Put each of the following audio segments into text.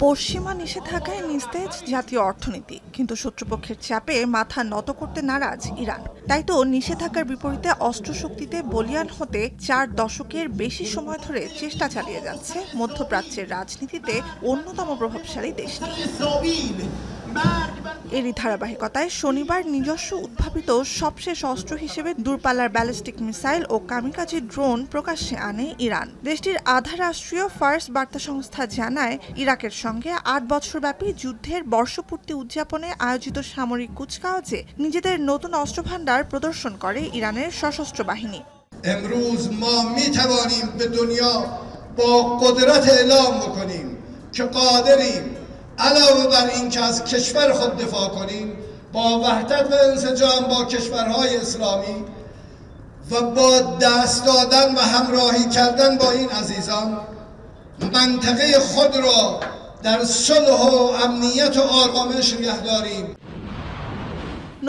পশ্চিমা নিষেধাজ্ঞায় নিস্তেজ জাতীয় অর্থনীতি, কিন্তু শত্রুপক্ষের চাপে মাথা নত করতে নারাজ ইরান। তাই তো নিষেধাজ্ঞার বিপরীতে অস্ত্রশক্তিতে বলীয়ান হতে 4 দশকের বেশি সময় ধরে চেষ্টা চালিয়ে যাচ্ছে মধ্যপ্রাচ্যের রাজনীতিতে অন্যতম প্রভাবশালী দেশটি। এরই ধারাবাহিকতায় শনিবার নিজস্ব উদ্ভাবিত সবশেষ অস্ত্র হিসেবে দূরপাল্লার ব্যালিস্টিক মিসাইল ও কামিকাজি ড্রোন প্রকাশ্যে আনে ইরান। দেশটির আধা রাষ্ট্রীয় ফার্স বার্তা সংস্থা জানায়, ইরাকের সঙ্গে 8 বছরব্যাপী যুদ্ধের বর্ষপূর্তি উদযাপনে আয়োজিত সামরিক কুচকাওয়াজে নিজেদের নতুন অস্ত্রভান্ডার প্রদর্শন করে ইরানের সশস্ত্র বাহিনী। امروز ما میتوانیم به دنیا با قدرت اعلام بکنیم که قادریم علاوه بر این که از کشور خود دفاع کنیم با وحدت و انسجام با کشورهای اسلامی و با دست دادن و همراهی کردن با این عزیزان منطقه خود را در صلح و امنیت و آرامش نگه داریم।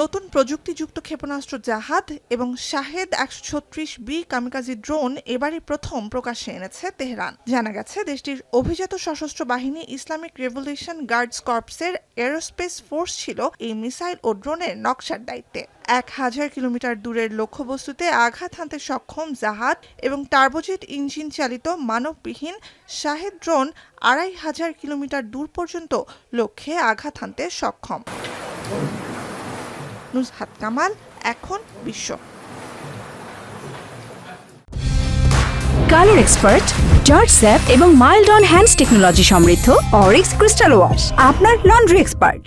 নতুন প্রযুক্তিযুক্ত ক্ষেপণাস্ত্র জাহাজ এবং শাহেদ 136B কামিকাজি ড্রোন এবারই প্রথম প্রকাশ্যে এনেছে তেহরান। জানা গেছে, দেশটির অভিজাত সশস্ত্র বাহিনী ইসলামিক রেভলিউশন গার্ডস কর্পসের এরোস্পেস ফোর্স ছিল এই মিসাইল ও ড্রোনের নকশার দায়িত্বে। 1000 কিলোমিটার দূরের লক্ষ্যবস্তুতে আঘাত হানতে সক্ষম জাহাজ এবং টার্বোজেট ইঞ্জিন চালিত মানববিহীন শাহেদ ড্রোন 2500 কিলোমিটার দূর পর্যন্ত লক্ষ্যে আঘাত হানতে সক্ষম। নুজহাত কামাল, এখন বিশ্ব। কালার এক্সপার্ট, জর্জ স্যাপ এবং মাইল্ড অন হ্যান্ডস টেকনোলজি সমৃদ্ধ অরিক্স ক্রিস্টাল ওয়াশ আপনার লন্ড্রি এক্সপার্ট।